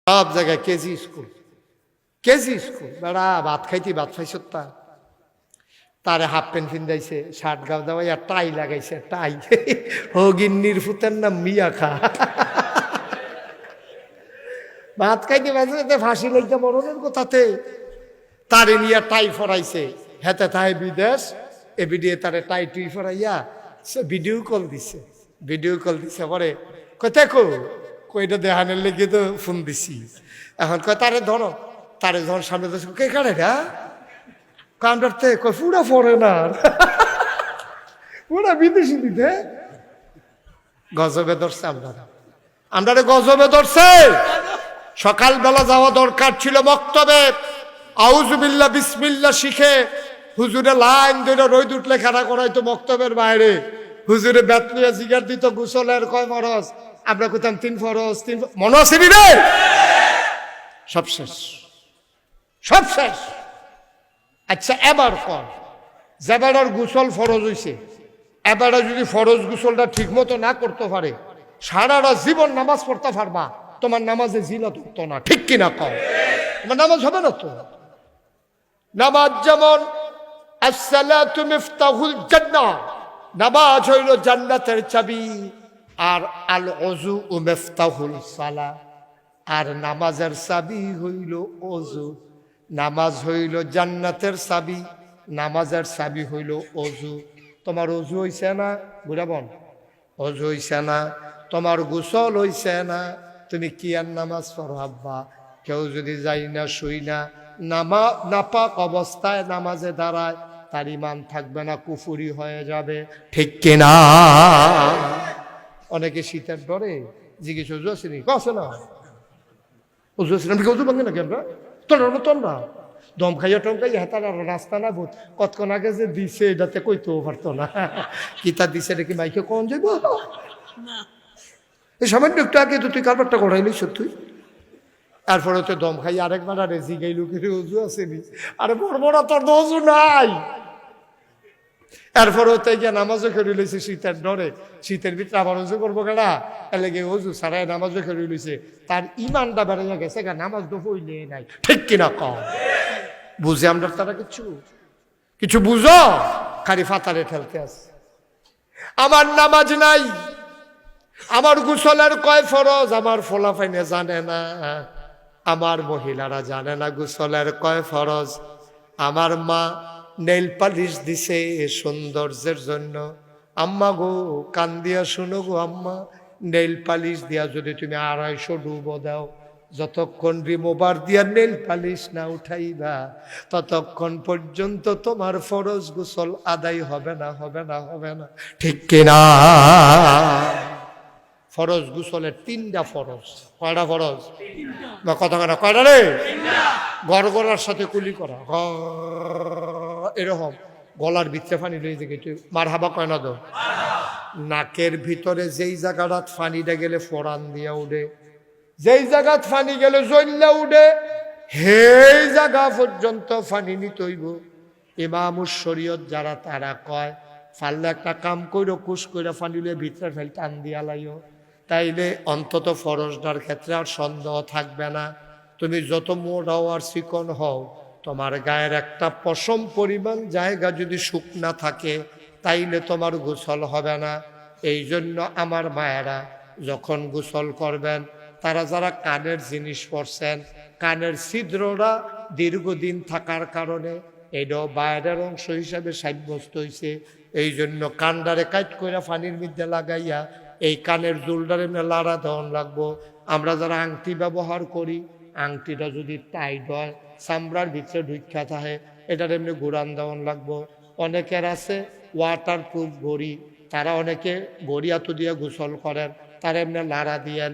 সব জায়গায় KG school বেড়া ভাত খাইতি ভাত খাইছত তারে হাফ প্যান্ট ফিন্দাইছে, শার্ট গাও দেওয়াই আর টাই লাগাইছে, টাই হগিন্নির ফুতের নাম মিয়া খা। ভাত খাইতে বাঁচতে ফাঁসি লইতে মরণের কথাতে তারে নিয়ে টাই ফরাইছে, হেতে তাই বিদেশ এ ভিডিও তারে টাই টুই ফরাইয়া ভিডিও কল দিছে পরে কোথায় কইটা দেহানের লেগে তো ফোন দিছি। এখন কয় তারে ধরো, তারে যখন সামনে কে কারে না কামড়াতে কয় পুরা ফরেনার, পুরা বিদেশি দিতে গজবে ধরছে। আমরা গজবে ধরছে। সকালবেলা যাওয়া দরকার ছিল মক্তবে, আউযুবিল্লাহ বিসমিল্লাহ শিখে হুজুরে লাইন ধরে রোদ উঠলে খাড়া করাইতো মক্তবের বাইরে। হুজুরে বেতলিয়া জিগার দিত গোসলের কয় ফরজ, আমরা কইতাম 3 ফরজ। মনে আছে রে? সব শেষ। আচ্ছা এবার কর, যেবারের গোসল ফরজ হইছে, এবারে যদি ফরজ গোসলটা ঠিক মতো না করতে পারে, সারাটা জীবন নামাজ পড়তে পারবা, তোমার নামাজে জিলত হতো না, ঠিক কিনা কও? তোমার নামাজ হবে না তো। নামাজ যেমন আসসালাতু মিফতাহুল জান্নাহ, নামাজ হইল জান্নাতের চাবি, আর আল ওযু মিফতাহুল সালাহ, আর নামাজের চাবি হইল ওযু। নামাজ হইল জান্নাতের চাবি, নামাজের চাবি হইল ওযু। তোমার ওযু হইছে না বুড়াবন? ওযু হইছে না, তোমার গোসল হইছে না, তুমি কি আর নামাজ পড়ো আব্বা? কেউ যদি যাই না শুই না নাপাক অবস্থায় নামাজে দাঁড়ায়, তার ইমান থাকবে না, কুফুরি হয়ে যাবে, ঠিক কিনা? অনেকে শীতের ডরে জিজ্ঞেস ওযু আছে নি? কছে না ওযু আছে না, ওযু ভাঙে না কেন? তোমরা দম খাইয়া টম খাইয়া হেতার রাস্তা না ভূত কতক্ষণ আগে যে দিছে এটাতে কইতেও পারতো না। কিতা দিছে নাকি মাইকে কন যাইব? এই সামান্য একটু আগে তো তুই কারবারটা করাইলি তুই, তারপরে তো দম খাই আরেকবার আরে জিগাইলু কি ওযু আসেনি? আরে বড় তোর তো ওযু নাই। এরপরে তো গিয়া নামাজও খেয়ে লইছে শীতের ডরে, শীতের ভিতরে আবার ওযু করবো কেনা, এলাকে ওযু ছাড়াই নামাজও খেয়ে লইছে, তার ইমানটা বেড়ে গেছে গা, নামাজ তো হইলে নাই, ঠিক কিনা কম? বুঝে আমরা তারা কিছু বুঝো, খালি ফাতারে ঠেলতে আছে। আমার নামাজ নাই, আমার গোসলের কয় ফরজ আমার ফোলাফাইনে জানে না, আমার মহিলারা জানে না গোসলের কয় ফরজ। আমার মা নেইল পালিশ দিছে সৌন্দর্যের জন্য। আম্মা গো কান দিয়া শুনো গো আম্মা, নেইল পালিশ দিয়া যদি তুমি 250 ডুবো দাও, যতক্ষণ রিমোভার দিয়া নেইল পালিশ না উঠাইবা, ততক্ষণ পর্যন্ত তোমার ফরজ গোসল আদায় হবে না, ঠিক কিনা? ফরজ গোসলের 3টা ফরজ। কয়টা ফরজ? কথা কয়টা রে? গড়গড়ার সাথে কুলি করা, এরকম গলার ভিতরে ফানি লইতে গেছে মার হাবা কয় না দো। নাকের ভিতরে যেই জায়গাটা ফানিটা গেলে ফোড়ান দিয়া উঠে, যেই জায়গাত ফানি গেলে জ্বললা উঠে, সেই জায়গা পর্যন্ত ফানি নিতে হইব। ইমামুস শরীয়ত যারা তারা কয় ফাললে একটা কাম কইরো, কুশ কইরা ফানি লইয়া ভিতরে ফেল টান দিয়া লাইও, তাইলে অন্তত ফরজদার ক্ষেত্রে আর সন্দেহ থাকবে না। তুমি যত মোটাও আর চিকন হও, তোমার গায়ের একটা পশম পরিমাণ জায়গা যদি শুকনা থাকে, তাইলে তোমার গোসল হবে না। এই জন্য আমার মায়েরা যখন গোসল করবেন, তারা যারা কানের জিনিস পরছেন, কানের ছিদ্রটা দীর্ঘদিন থাকার কারণে এটাও বাইরের অংশ হিসাবে সাব্যস্ত হয়েছে। এই জন্য কানডারে কাট করে পানির মধ্যে লাগাইয়া এই কানের দুলডারে লাড়া দেওয়ান লাগবো। আমরা যারা আংটি ব্যবহার করি, আংটিটা যদি টাইট হয়, চামড়ার ভিতরে ঢুকা থাকে, এটার এমনি ঘুরান দেওয়ান লাগবো। অনেকের আছে ওয়াটার প্রুফ ঘড়ি, তারা অনেকে ঘড়ি এত দিয়ে গোসল করেন, তারা এমনি লাড়া দিয়েন,